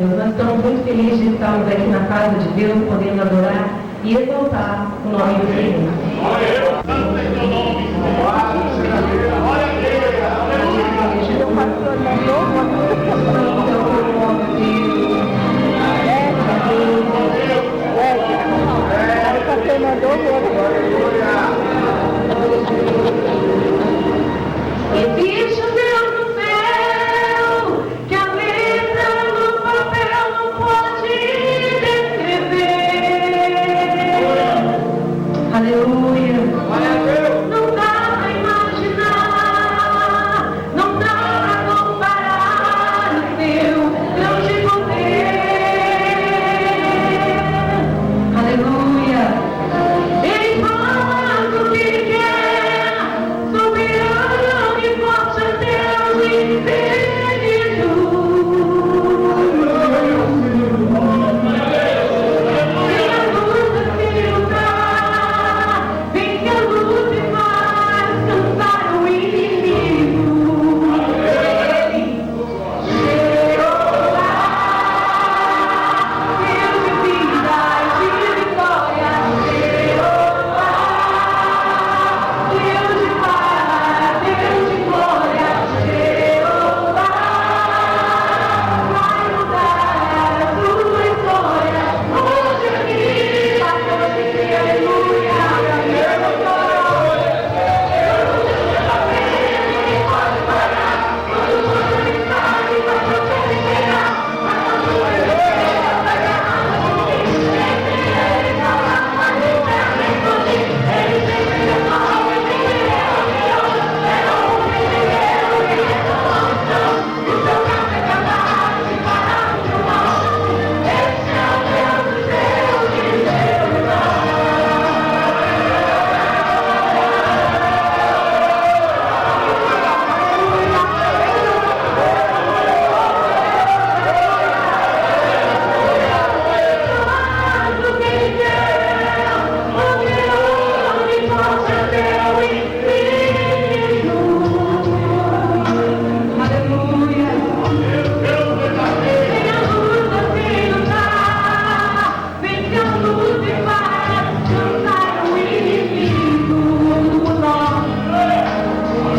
Nós estamos muito felizes de estarmos aqui na casa de Deus, podendo adorar e exaltar o nome do Senhor. Existe um Deus no céu que a letra no papel não pode descrever. Aleluia. Não dá pra imaginar, não dá pra comparar o seu grande poder. Aleluia. Ele faz o que ele quer, soberano e forte é Deus infinito. Vem a luta se lutar, vem a luta e vai cansar o inimigo. Ele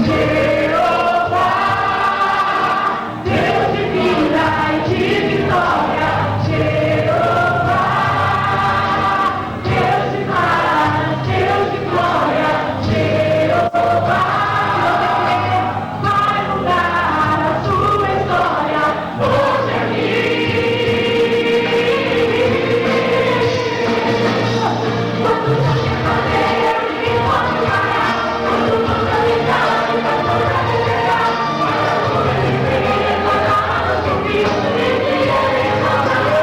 Jeová, Deus de vida e de vitória. Jeová, Deus de paz, Deus de glória. Jeová, vai mudar a tua história. Hoje aqui, pastor, aleluia.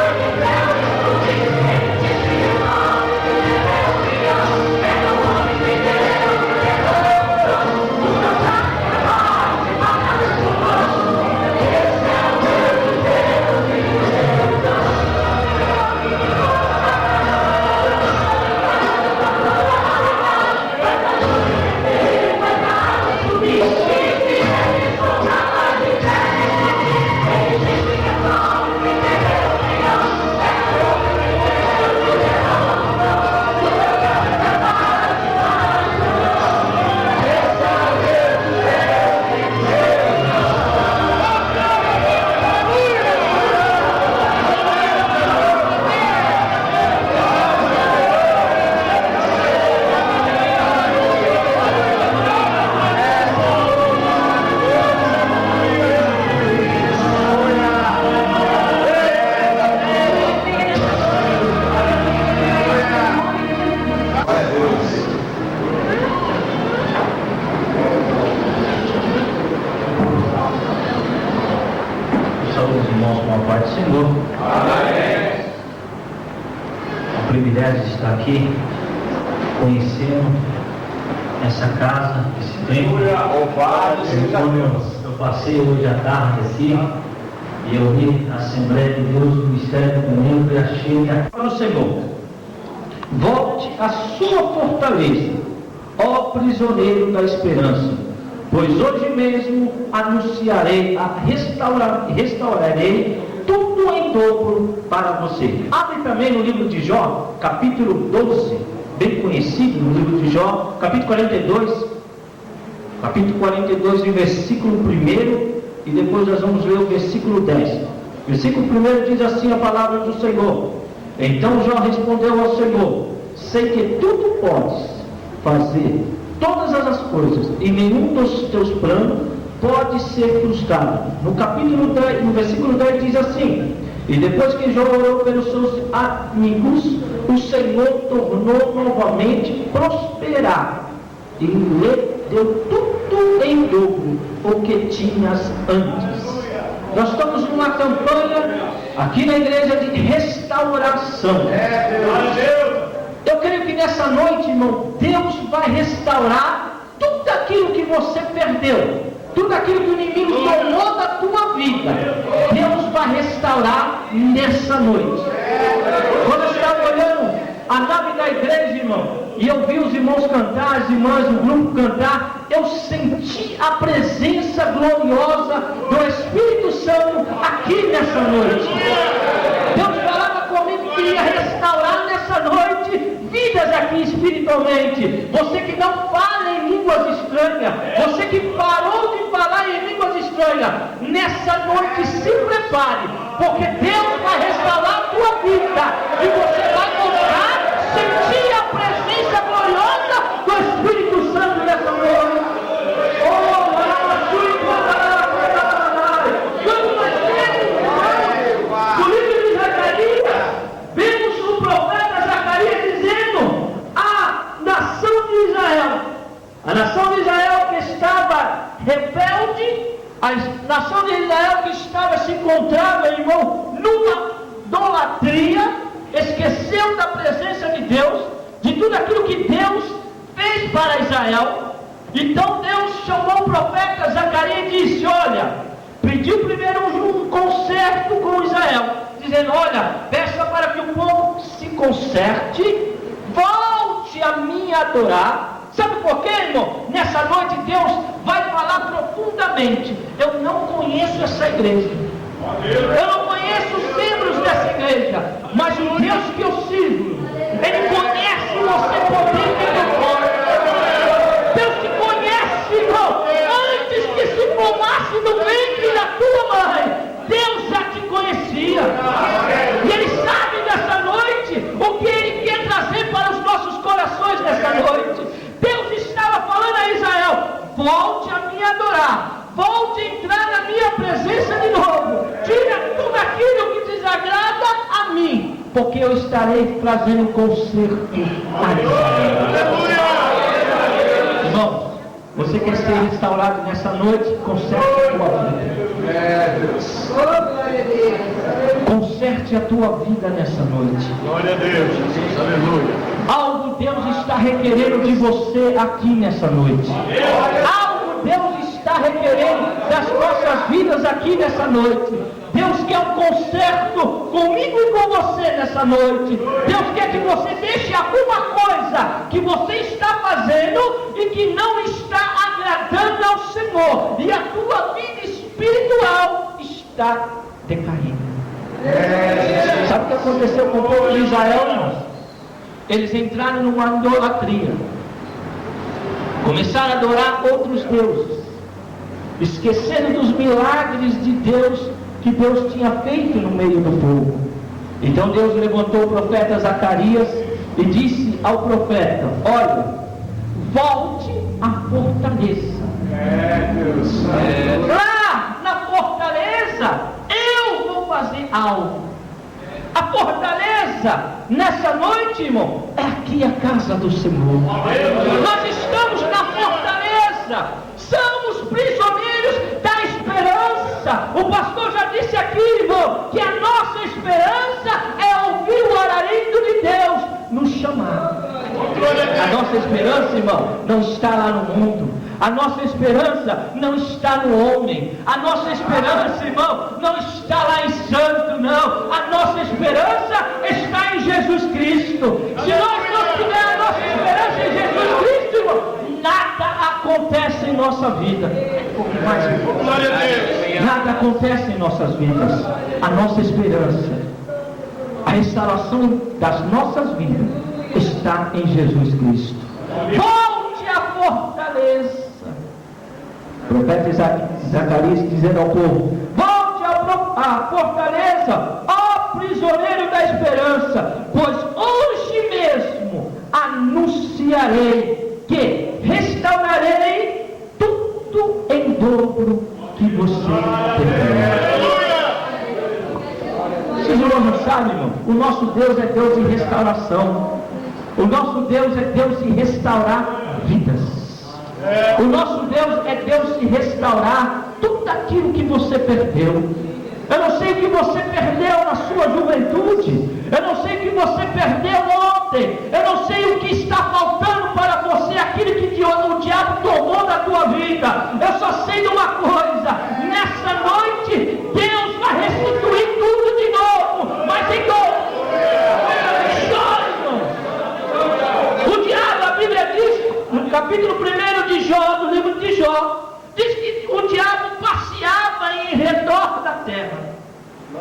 Saúde, irmãos, com a paz do Senhor. Amém. É um privilégio de estar aqui, conhecendo essa casa, esse templo. Louvado seja Deus. Eu passei hoje à tarde aqui e eu vi a Assembleia de Deus, o Ministério do Comunhão, e achei para o Senhor. Volte à sua fortaleza, ó prisioneiro da esperança, pois hoje mesmo anunciarei, restaurarei tudo em dobro para você. Abre também no livro de Jó, capítulo 12, bem conhecido no livro de Jó, capítulo 42, e versículo 1, e depois nós vamos ler o versículo 10. Versículo 1 diz assim a palavra do Senhor: Então Jó respondeu ao Senhor: Sei que tudo podes fazer todas as coisas, e nenhum dos teus planos pode ser frustrado. No capítulo 10, no versículo 10 diz assim: E depois que Jó orou pelos seus amigos, o Senhor tornou novamente prosperar, e lhe deu tudo em dobro o que tinhas antes. Nós estamos numa campanha aqui na igreja de restauração. Eu creio que nessa noite, irmão, Deus vai restaurar tudo aquilo que você perdeu, tudo aquilo que o inimigo tomou da tua vida. Deus vai restaurar nessa noite. Quando eu estava olhando a nave da igreja, irmão, e eu vi os irmãos cantar, as irmãs, o grupo cantar, eu senti a presença gloriosa do Espírito Santo aqui nessa noite. Deus falava comigo que ia restaurar nessa noite vidas aqui espiritualmente. Você que não fala em línguas estranhas, você que parou de falar em línguas estranhas, nessa noite se prepare, porque Deus vai restaurar a tua vida, e você vai voltar, sentir a presença gloriosa do Espírito Santo nessa noite. Quando nós vemos no livro de Zacarias, vemos o profeta Zacarias dizendo: a nação de Israel que estava rebelde, a nação de Israel que estava se encontrando, irmão, numa idolatria, esqueceu da presença de Deus, de tudo aquilo que Deus fez para Israel. Então Deus chamou o profeta Zacarias e disse: olha, pediu primeiro um conserto com Israel, dizendo: olha, peça para que o povo se conserte, volte a mim adorar. Sabe por quê, irmão? Nessa noite Deus vai falar profundamente. Eu não conheço essa igreja, eu não conheço os membros dessa igreja, mas o Deus que eu sirvo, Ele conhece você por dentro e por fora. Deus te conhece, irmão, antes que se formasse no ventre da tua mãe. Deus já te conhecia, e Ele sabe nessa noite o que Ele quer trazer para os nossos corações nessa noite. Deus estava falando a Israel: volte a me adorar, volte a entrar na minha presença de novo, tira tudo aquilo que desagrada a mim, porque eu estarei trazendo conserto a Israel. Irmão, você quer ser restaurado nessa noite? Conserte a tua vida. Conserte a tua vida nessa noite. Glória a Deus, Jesus, aleluia. Algo Deus está requerendo de você aqui nessa noite. Algo Deus está requerendo das nossas vidas aqui nessa noite. Deus quer um conserto comigo e com você nessa noite. Deus quer que você deixe alguma coisa que você está fazendo e que não está agradando ao Senhor, e a tua vida espiritual está decaindo. Sabe o que aconteceu com o povo de Israel, irmãos? Eles entraram numa idolatria, começaram a adorar outros deuses, esqueceram dos milagres de Deus que Deus tinha feito no meio do povo. Então Deus levantou o profeta Zacarias e disse ao profeta: olha, volte à fortaleza. Lá na fortaleza eu vou fazer algo. A fortaleza nessa noite, irmão, é aqui a casa do Senhor. Nós estamos na fortaleza, somos prisioneiros da esperança. O pastor já disse aqui, irmão, que a nossa esperança é ouvir o alarido de Deus nos chamar. A nossa esperança, irmão, não está lá no mundo. A nossa esperança não está no homem. A nossa esperança, irmão, não está lá em santo, não. A nossa esperança está em Jesus Cristo. Se nós não tivermos a nossa esperança em Jesus Cristo, irmão, nada acontece em nossa vida. pouco mais. Glória a Deus. Nada acontece em nossas vidas. A nossa esperança, a restauração das nossas vidas está em Jesus Cristo. Volte à fortaleza. O profeta Zacarias dizendo ao povo: volte à fortaleza, ó prisioneiro da esperança, pois hoje mesmo anunciarei que restaurarei tudo em dobro que você perdeu. Vocês não sabem, irmão? O nosso Deus é Deus de restauração. O nosso Deus é Deus de restaurar vidas. O nosso Deus é Deus de restaurar tudo aquilo que você perdeu. Eu não sei o que você perdeu na sua juventude. Eu não sei o que você perdeu ontem. Eu não sei o que está faltando para você, aquilo que o diabo tomou da tua vida. Eu só sei de uma coisa: nessa noite Deus vai restituir tudo de novo, mas em dobro. O diabo, a Bíblia diz, no capítulo 1 de Jó, do livro de Jó, diz que o diabo passeava em redor da terra.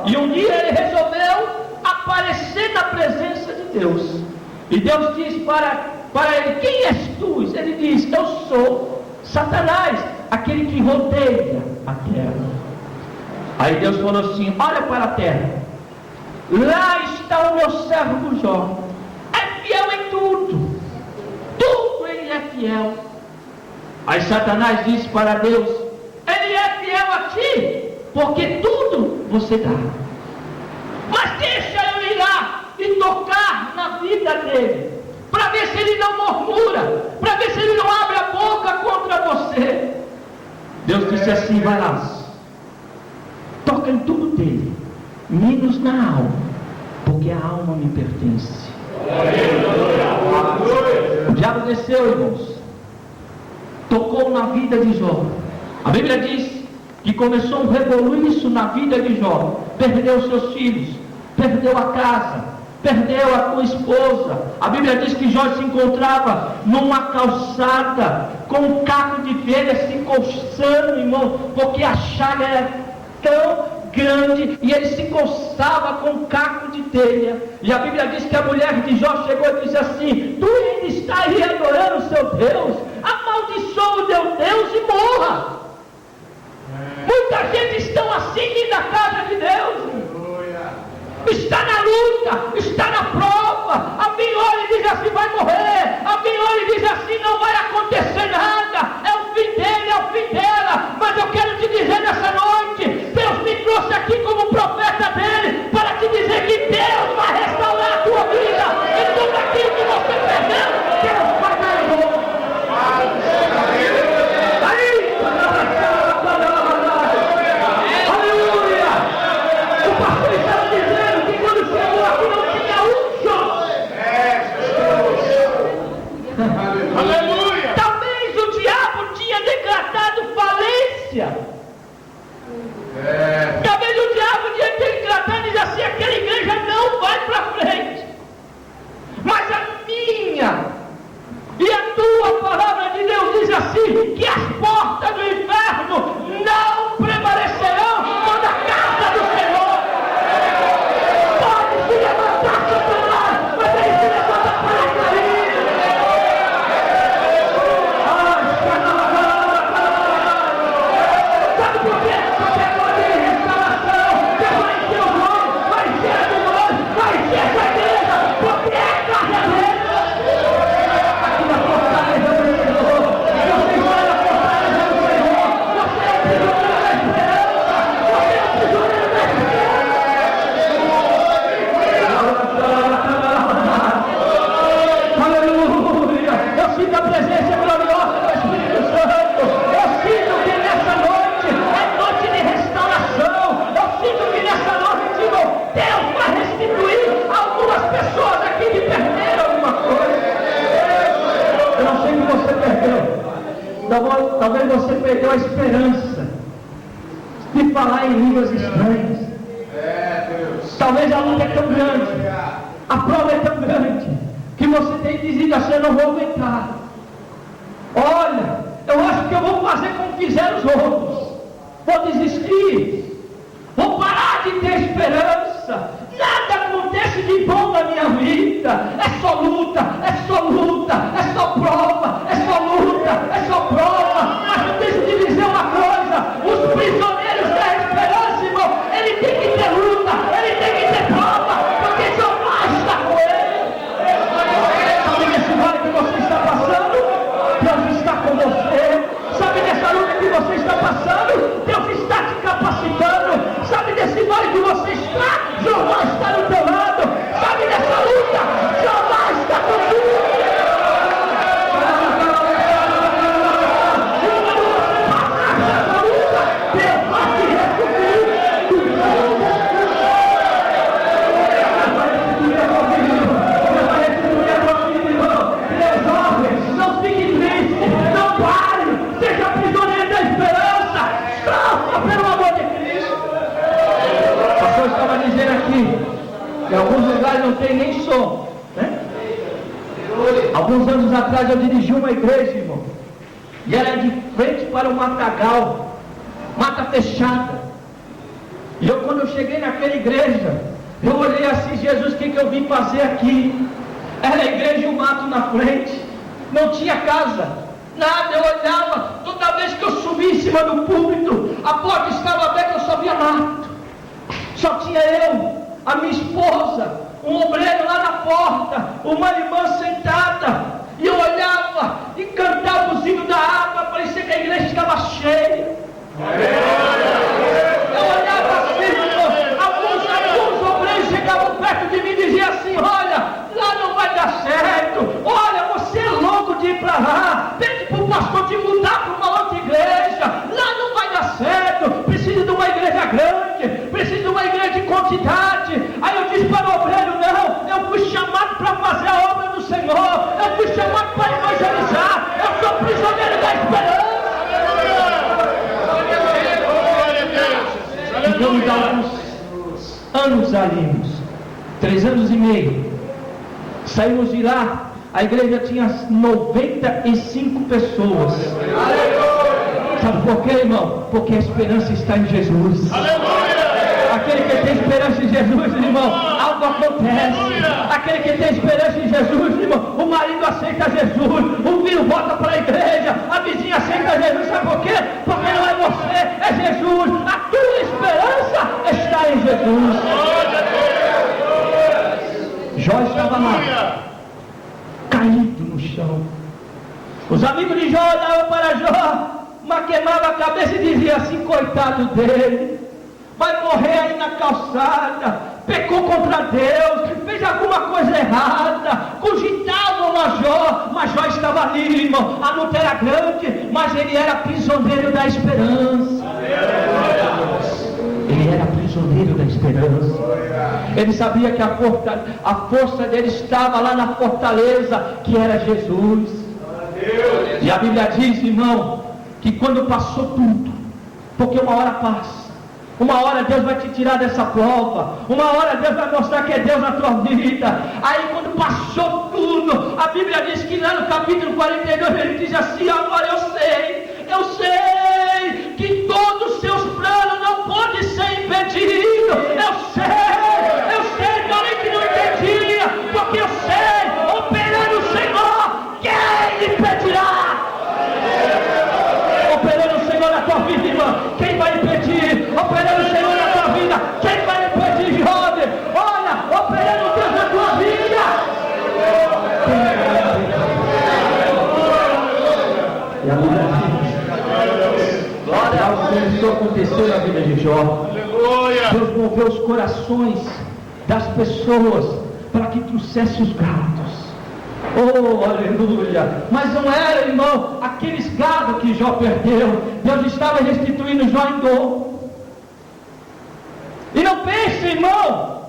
E um dia ele resolveu aparecer na presença de Deus. E Deus diz para ele: quem és tu? Ele diz: eu sou Satanás, aquele que rodeia a terra. Aí Deus falou assim: olha para a terra, lá está o meu servo Jó, é fiel em tudo, tudo ele é fiel. Aí Satanás disse para Deus: ele é fiel a ti, porque tudo você dá. Mas deixa eu ir lá e tocar na vida dele, para ver se ele não murmura, para ver se ele não abre a boca contra você. Deus disse assim: vai lá, toca em tudo dele, menos na alma, porque a alma me pertence. O diabo desceu, irmãos, tocou na vida de Jó. A Bíblia diz que começou um rebuliço na vida de Jó. Perdeu seus filhos, perdeu a casa, perdeu a tua esposa. A Bíblia diz que Jó se encontrava numa calçada com um caco de velha se coçando, irmão, porque a chaga era tão grande e ele se coçava com um caco de telha. E a Bíblia diz que a mulher de Jó chegou e disse assim: tu ainda está aí adorando o seu Deus? Amaldiçoa o teu Deus e morra. Muita gente está assim na casa de Deus, está na luta, está na prova. Alguém olha e diz assim: vai morrer. Alguém olha e diz assim: não vai acontecer nada, é o fim dele, é o fim dela. Mas eu quero te dizer nessa noite, Deus me trouxe aqui como profeta dele, para te dizer que Deus vai restaurar a tua vida, e tudo aquilo que você perdeu, Deus vai dar de novo. Aleluia! O pastor estava dizendo que quando chegou aqui não tinha um só. Aleluia! Talvez o diabo tinha decretado falência. Talvez o diabo tinha decretado e dizer assim: aquela igreja não vai para frente. Mas a minha e a tua palavra de Deus diz assim: que as portas do inferno não prevalecerão contra a casa do Senhor. Pode se levantar, Satanás, mas ele se levanta para cair. Sabe por quê? Porque agora tem restauração, que vai ser o nome, vai ser a nome, vai ser essa igreja, porque é a casa dele. Aqui na fortaleza do Senhor, você está na fortaleza do Senhor, você é o prisioneiro da esperança, você é o prisioneiro da esperança. Aleluia! Eu sinto a presença gloriosa do Espírito Santo. Eu sinto que nessa noite é noite de restauração. Eu sinto que nessa noite, irmão, Deus vai restituir algumas pessoas aqui que perderam alguma coisa. Eu não sei o que você perdeu. Talvez você perdeu a esperança de falar em línguas estranhas. Talvez a luta é tão grande, a prova é tão grande, que você tem dizido assim: eu não vou aguentar. Olha, eu acho que eu vou fazer como fizeram os outros. Vou desistir. Vou parar de ter esperança. Nada acontece de bom na minha vida. É só luta, é só luta, é só prova, é só luta, é só prova. Mas eu deixo de dizer uma coisa: os prisioneiros da esperança, irmão, ele tem que ter luta, ele tem que ter prova, porque jamais está com ele. Sabe nesse vale que você está passando? Deus está com você. Sabe nessa luta que você está passando? Deus está te capacitando. Sabe desse vale que você está? Jeová está no teu lado. Sabe dessa luta? Jeová está contigo. Essa luta, Deus vai te restituir. Não fique triste, não pare, seja prisioneiro da esperança, sofra pelo amor de Cristo. O pastor estava dizendo aqui, que em alguns lugares não tem nem som, né? Alguns anos atrás eu dirigi uma igreja, irmão, e era de frente para o matagal, mata fechada. E eu, quando eu cheguei naquela igreja, eu olhei assim: Jesus, o que eu vim fazer aqui? Era a igreja e o mato na frente, não tinha casa, nada. Eu olhava, toda vez que eu subia em cima do púlpito, a porta estava aberta, eu só via mato. Só tinha eu, a minha esposa, um obreiro lá na porta, uma irmã sentada, e eu olhava e cantava o hino da água, parecia que a igreja estava cheia. Eu olhava assim, alguns obreiros chegavam perto de mim e diziam assim: olha, lá não vai dar certo, olha, você é louco de ir para lá, pede para o pastor te mudar para uma outra igreja, lá não vai dar certo, precisa de uma igreja grande, precisa de uma igreja de quantidade. Aí eu disse para o obreiro: não, eu fui chamado para fazer a obra do Senhor, eu fui chamado para evangelizar, eu sou prisioneiro da esperança. Então dá uns anos ali, 3 anos e meio, saímos de lá, a igreja tinha 95 pessoas. Sabe por quê, irmão? Porque a esperança está em Jesus. Aquele que tem esperança em Jesus, irmão, algo acontece. Aquele que tem esperança em Jesus, irmão, o marido aceita Jesus, o filho volta para a igreja, a vizinha aceita Jesus. Sabe por quê? Porque não é você, é Jesus. A tua esperança está em Jesus. Jó estava lá, caído no chão. Os amigos de Jó olhavam para Jó, mas queimava a cabeça e dizia assim: coitado dele, vai morrer aí na calçada, pecou contra Deus, fez alguma coisa errada. Cogitavam a Jó, mas Jó estava ali, irmão. A luta era grande, mas ele era prisioneiro da esperança. Ele era prisioneiro da esperança. Ele sabia que a força dele estava lá na fortaleza, que era Jesus. E a Bíblia diz, irmão, que quando passou tudo, porque uma hora passa, uma hora Deus vai te tirar dessa prova, uma hora Deus vai mostrar que é Deus na tua vida. Aí quando passou tudo, a Bíblia diz que lá no capítulo 42 ele diz assim: agora eu sei que todos os seus planos não podem ser impedidos. Eu sei, falei que não entendia, porque eu sei, operando o Senhor, quem impedirá? Operando o Senhor na tua vida, irmão, quem vai impedir? Operando o Senhor na tua vida, quem vai impedir, jovem? Olha, operando Deus na tua vida, quem vai impedir? E a Bíblia diz: algo começou a acontecer na vida de Jó. Deus moveu os corações das pessoas para que trouxesse os gados. Oh, aleluia! Mas não era, irmão, aqueles gados que Jó perdeu. Deus estava restituindo Jó em dobro. E não pense, irmão,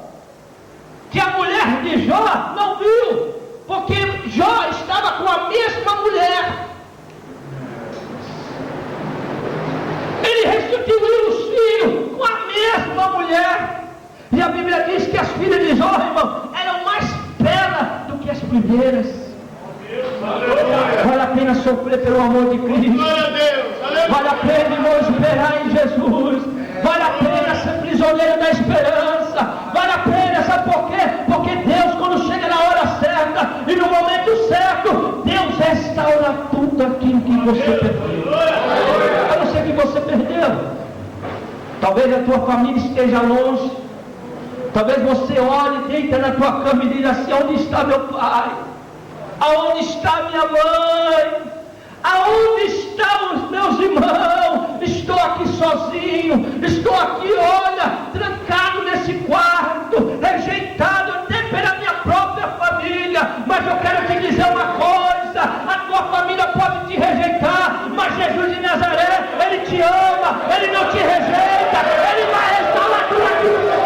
que a mulher de Jó não viu, porque Jó estava com a mesma mulher. Ele restituiu os filhos com a mesma mulher. E a Bíblia diz que as filhas de Jó, irmão, eram mais belas do que as primeiras. Vale a pena sofrer pelo amor de Cristo. Vale a pena, irmão, esperar em Jesus. Vale a pena ser prisioneiro da esperança. Vale a pena, sabe por quê? Porque Deus, quando chega na hora certa e no momento certo, Deus restaura tudo aquilo que você perdeu. Eu não sei o que você perdeu. Talvez a tua família esteja longe. Talvez você olhe, deita na tua cama e diga assim: onde está meu pai? Aonde está minha mãe? Aonde estão os meus irmãos? Estou aqui sozinho, estou aqui, olha, trancado nesse quarto, rejeitado até pela minha própria família. Mas eu quero te dizer uma coisa: a tua família pode te rejeitar, mas Jesus de Nazaré, Ele te ama, Ele não te rejeita, Ele vai restaurar a tua vida.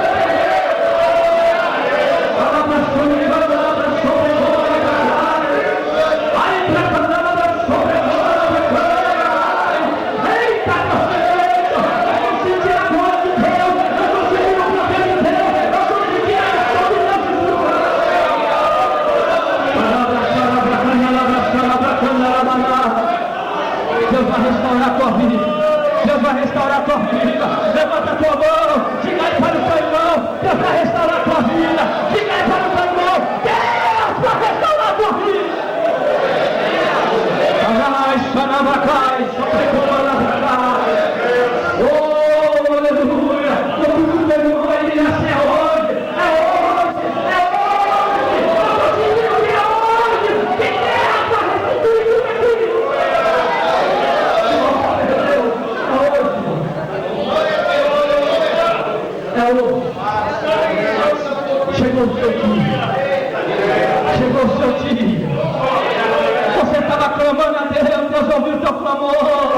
Deus vai restaurar a tua vida. Deus vai restaurar a tua vida. Levanta a tua mão. Diga aí para o teu irmão: Deus vai restaurar a tua vida. Diga aí para o teu irmão: Deus vai restaurar a tua vida. Oh, aleluia. O mundo meu ele nasce é hoje. É hoje. É hoje. É hoje. Que Deus vai restituir tudo aquilo. Chegou o seu dia. Chegou o seu dia. Você estava clamando a Deus, Deus ouviu o teu clamor.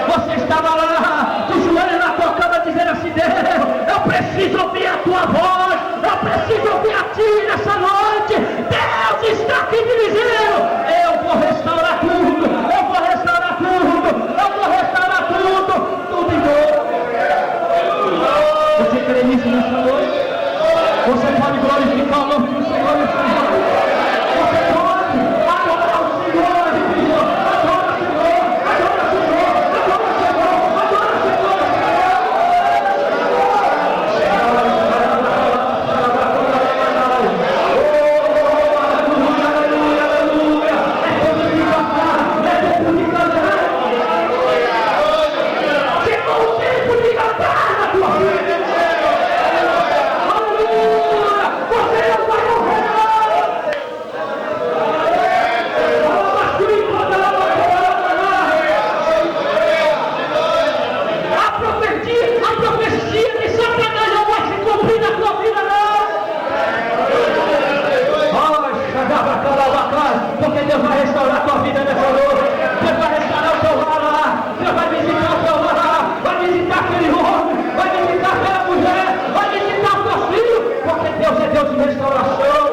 Você estava lá, de joelho na tua cama, dizendo assim: Deus, eu preciso ouvir a tua voz, eu preciso ouvir a ti nessa noite. Deus está aqui me dizendo: eu vou restaurar tudo, eu vou restaurar tudo, eu vou restaurar tudo em novo. Você crê nisso nessa noite? Você pode glorificar o nome do Senhor nessa noite? Você pode adorar o Senhor, filho. Adora o Senhor, adora o Senhor, adora o Senhor, adora o Senhor. Aleluia, aleluia, aleluia. É tempo de cantar, é tempo de cantar. Chegou o tempo de cantar na tua vida. Porque Deus vai restaurar a tua vida nessa noite. Deus vai restaurar o teu lar. Deus vai visitar o teu lar. Vai visitar aquele homem. Vai visitar aquela mulher. Vai visitar o teu filho. Porque Deus é Deus de restauração.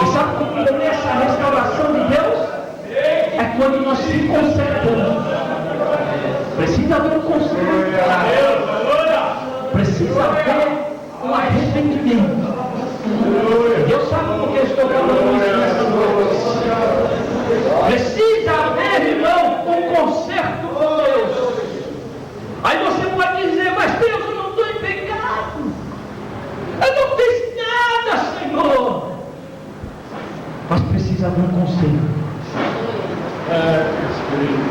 E sabe como começa a restauração de Deus? É quando nós se consertamos. Precisa haver um conserto. Precisa haver um arrependimento. Deus sabe por que eu estou falando isso nessa noite. Precisa haver, irmão, um conserto com Deus. Aí você pode dizer: mas Deus, eu não estou em pecado. Eu não fiz nada, Senhor. Mas precisa haver um conserto.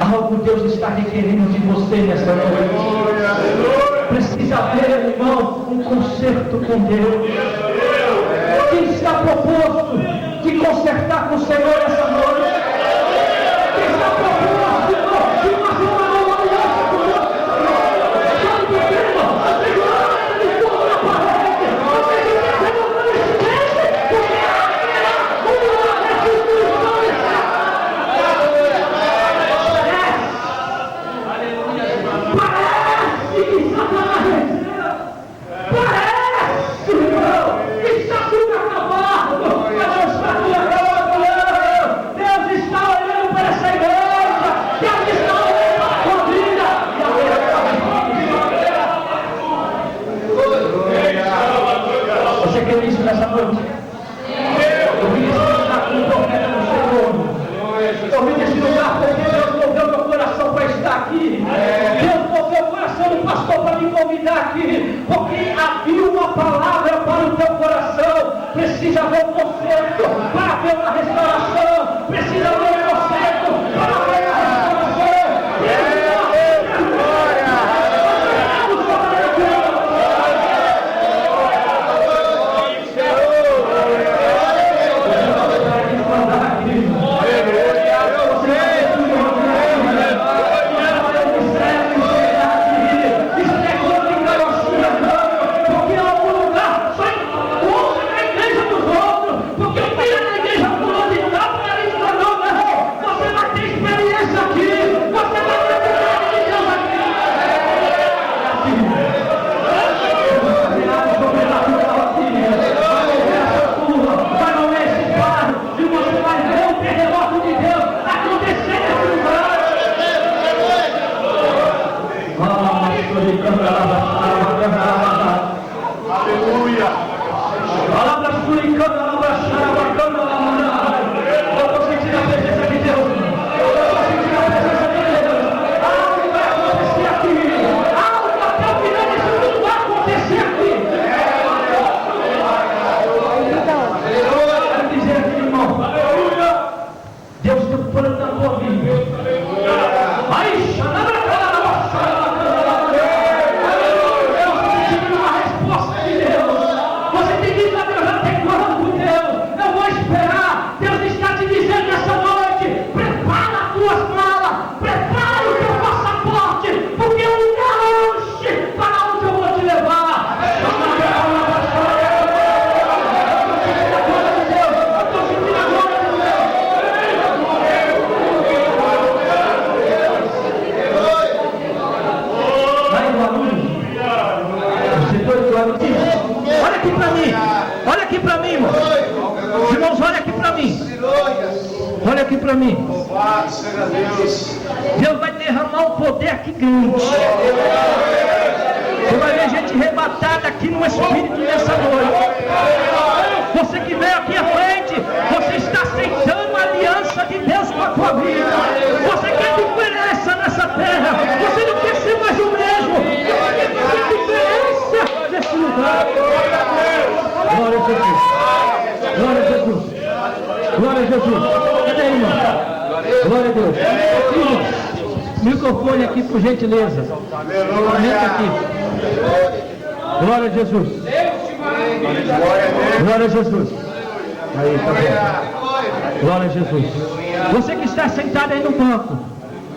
Algo Deus está requerendo de você nessa noite. Precisa haver, irmão, um conserto com Deus. Quem está proposto de consertar com o Senhor essa noite? Quem está proposto, irmão, de fazer uma nova aliança com Deus? Sabe por quê, irmão? A segurança de tudo na parede. A segurança não esquece, porque haverá uma restituição dessa. Parece que Satanás, parece, irmão, que está tudo acabado, mas não está tudo acabado, não. Deus está olhando para essa igreja, Deus está olhando para a tua vida, Você quer isso nessa noite? Louvado seja Deus. Deus vai derramar um poder aqui grande. Você vai ver gente arrebatada aqui no Espírito nessa noite. Você que veio aqui à frente, você está aceitando a aliança de Deus com a tua vida. Você quer diferença nessa terra. Você não quer ser mais o mesmo. Você quer fazer diferença nesse lugar. Glória a Jesus. Glória a Jesus. Glória a Jesus. Cadê aí, irmão? Glória a Deus. Filhos, microfone aqui, por gentileza. Aumenta aqui. Glória a Jesus. Glória a Jesus. Aí, tá bom. Glória a Jesus. Você que está sentado aí no banco,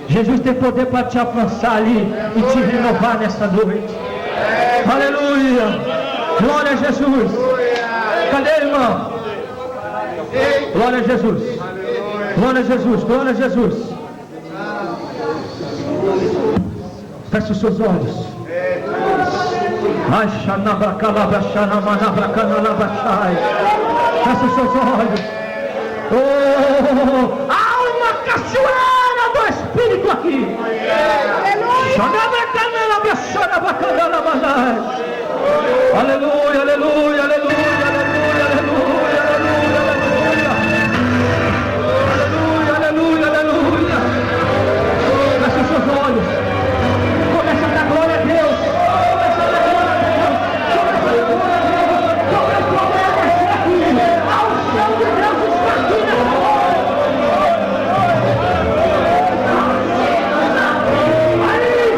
Jesus tem poder para te alcançar ali e te renovar nesta noite. Aleluia. Glória a Jesus. Cadê, irmão? Glória a Jesus. Glória a Jesus. Glória a Jesus. Feche os seus olhos. Feche os seus olhos. Oh, há uma cachoeira do Espírito aqui. Aleluia, aleluia, aleluia, aleluia, aleluia, aleluia, aleluia, aleluia. Feche os seus olhos. Começa a dar glória a Deus. Começa a dar glória a Deus. Começa a dar glória a Deus. Começa a glória aqui. A unção de Deus está aqui nessa noite. Aí,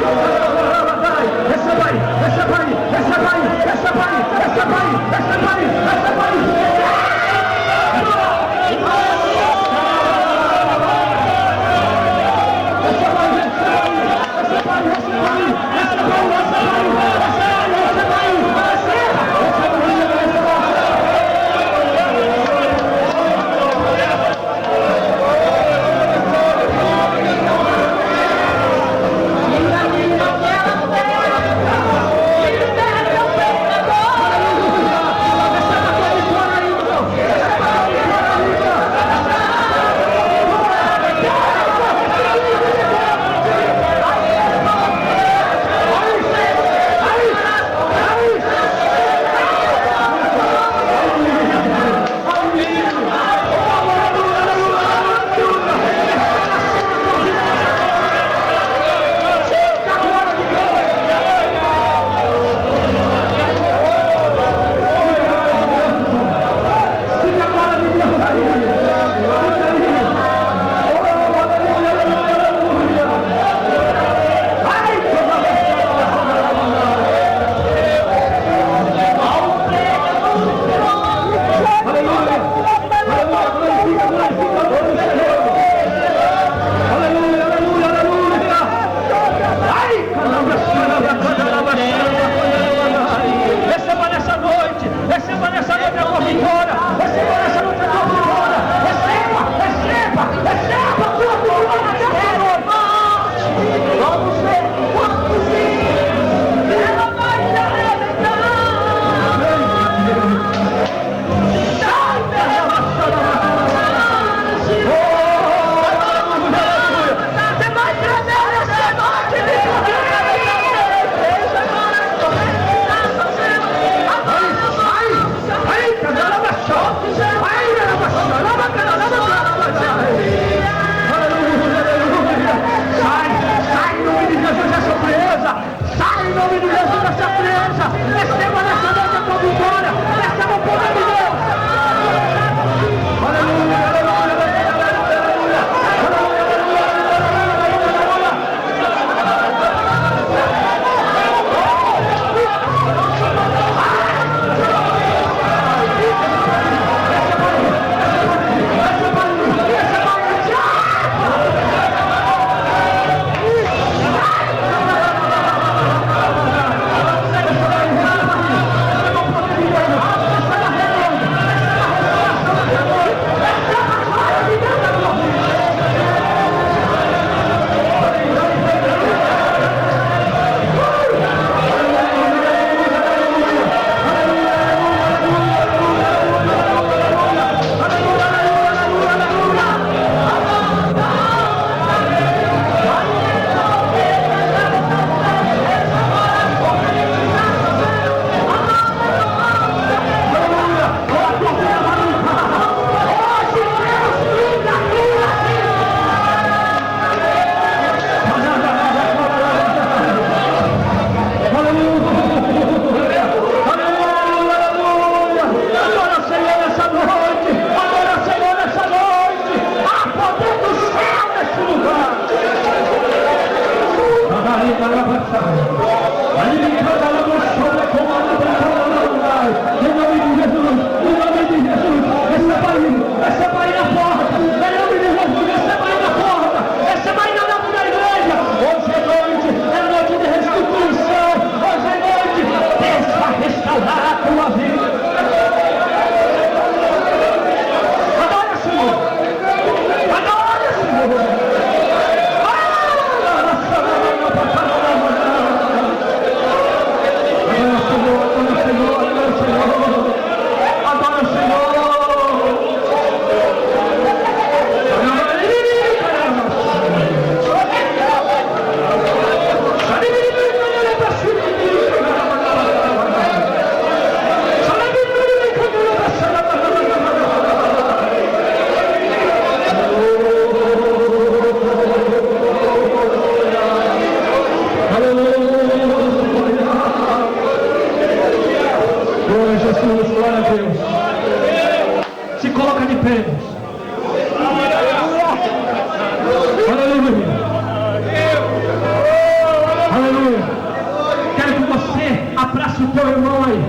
teu irmão aí.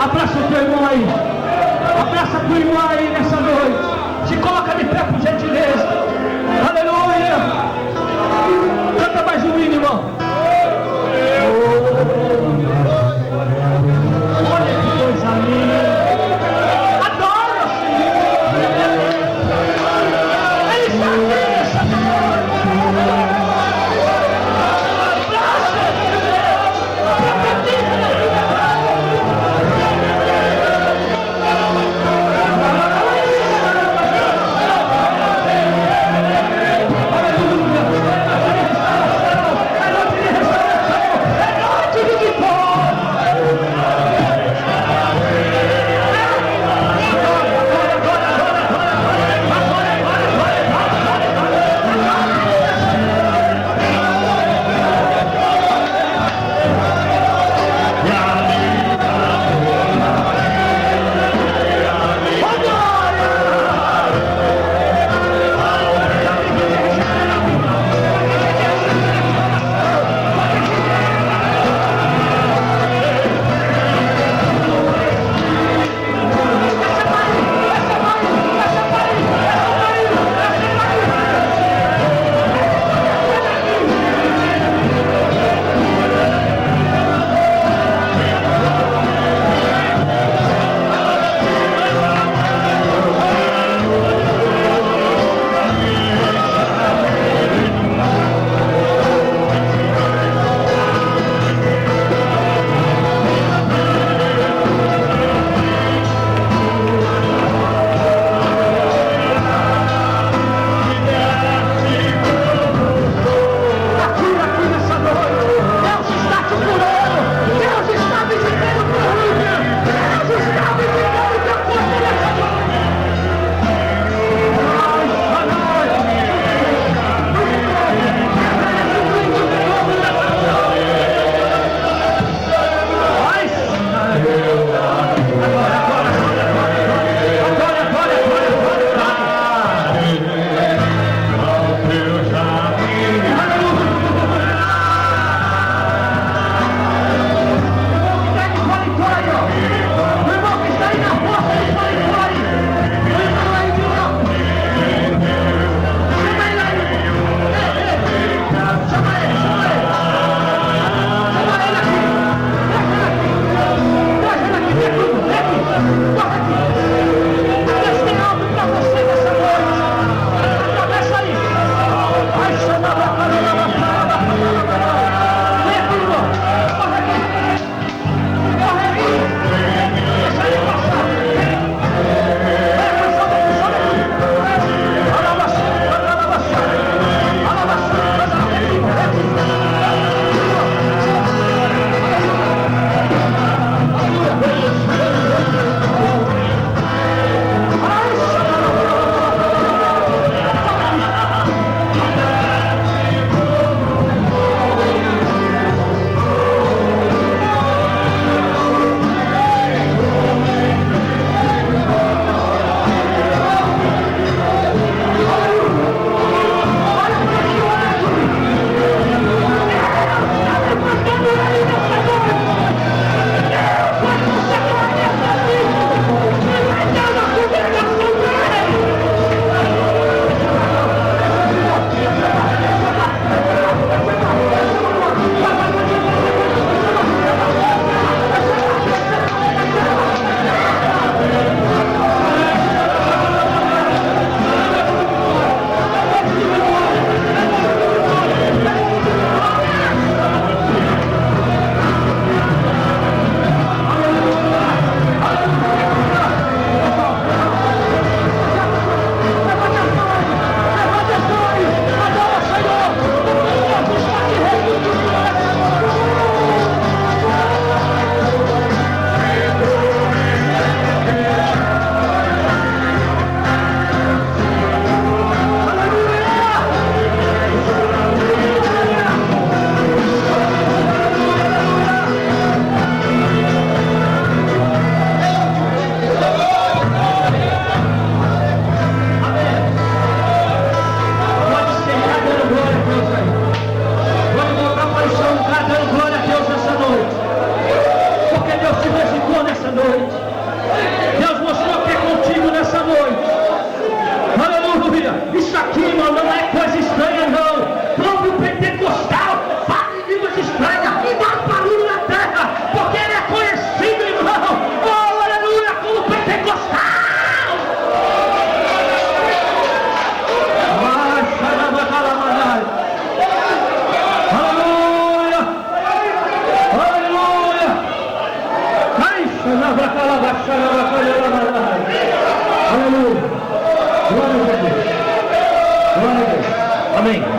Abraça o teu irmão aí. Abraça a tua irmã aí nessa noite. Se coloca de pé por gentileza. Aleluia. Canta mais um hino, irmão. Olha que coisa linda. Adora, Senhor. Ele está aqui nessa noite. Abraça, profetiza na vida.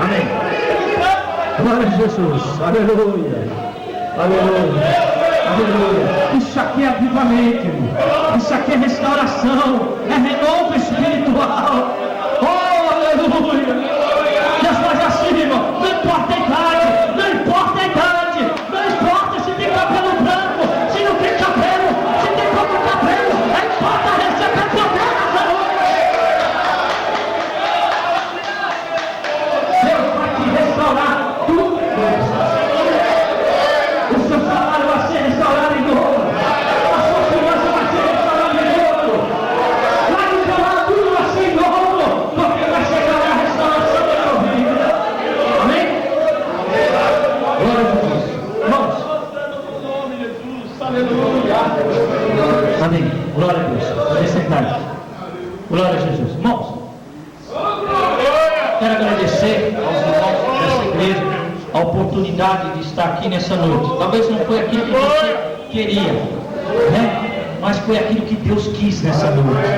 Amém. Glória a Jesus. Aleluia. Aleluia. Aleluia. Isso aqui é avivamento, irmão. Isso aqui é restauração. É renovo espiritual. Oh, aleluia. Deus faz assim, irmão. Não importa a idade. Não importa a idade. Não importa se tem cabelo branco. Se não tem cabelo. Se tem pouco cabelo. Não importa receber poder nessa noite. Deus vai te restaurar tudo. O seu salário vai ser restaurado em novo. A sua finança vai ser restaurada em novo. Lá no teu lado tudo vai ser em novo. Porque vai chegar a restauração da tua vida. Amém? Glória a Deus. Irmãos. Amém. Glória a Deus. Pode sentar. Glória a Jesus. Irmãos. Quero agradecer aos irmãos dessa igreja a oportunidade de estar aqui nessa noite. Talvez não foi aquilo que você queria, né? Mas foi aquilo que Deus quis nessa noite.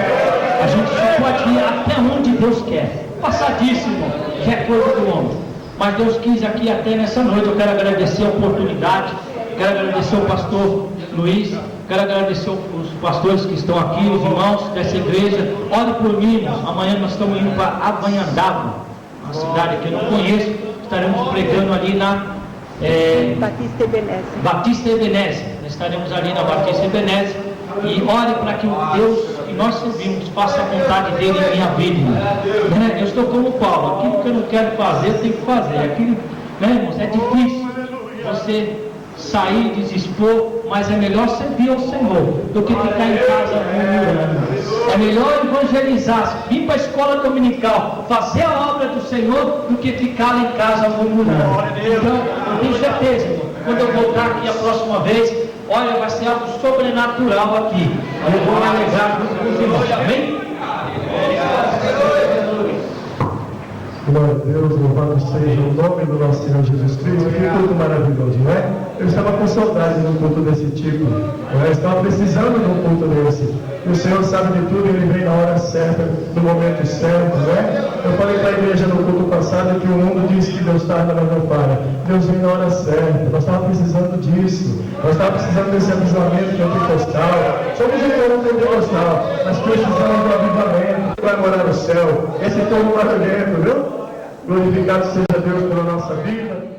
A gente só pode ir até onde Deus quer. Passar disso, irmão, que é coisa do homem. Mas Deus quis aqui até nessa noite. Eu quero agradecer a oportunidade. Quero agradecer ao pastor Luiz. Quero agradecer os pastores que estão aqui, os irmãos dessa igreja. Ore por mim, irmãos. Amanhã nós estamos indo para Avanhandava, uma cidade que eu não conheço. Estaremos pregando ali na Batista Ebenezer. Batista Ebenezer. Nós estaremos ali na Batista Ebenezer. E ore para que o Deus que nós servimos faça a vontade dele em minha vida. Né? Eu estou como Paulo. Aquilo que eu não quero fazer, eu tenho que fazer. Aquilo, né, irmãos, é difícil você sair, desinspor, mas é melhor servir ao Senhor do que ficar em casa murmurando. É melhor evangelizar, vir para a escola dominical, fazer a obra do Senhor, do que ficar lá em casa murmurando. Então, eu tenho certeza, irmão, quando eu voltar aqui a próxima vez, olha, vai ser algo sobrenatural aqui. Eu vou me alegrar junto com os irmãos. Amém? Glória a Deus, louvado seja o nome do nosso Senhor Jesus Cristo. Que culto maravilhoso, não é? Eu estava com saudade de um culto desse tipo. Eu estava precisando de um culto desse. E o Senhor sabe de tudo e Ele vem na hora certa, no momento certo, não é? Eu falei para a igreja no culto passado que o mundo diz que Deus tarda, mas não para. Deus vem na hora certa. Nós estávamos precisando disso. Nós estávamos precisando desse avivamento pentecostal. Somos um povo pentecostal, mas precisamos do avivamento. Vai morar no céu. Esse povo barulhento, viu? Glorificado seja Deus pela nossa vida.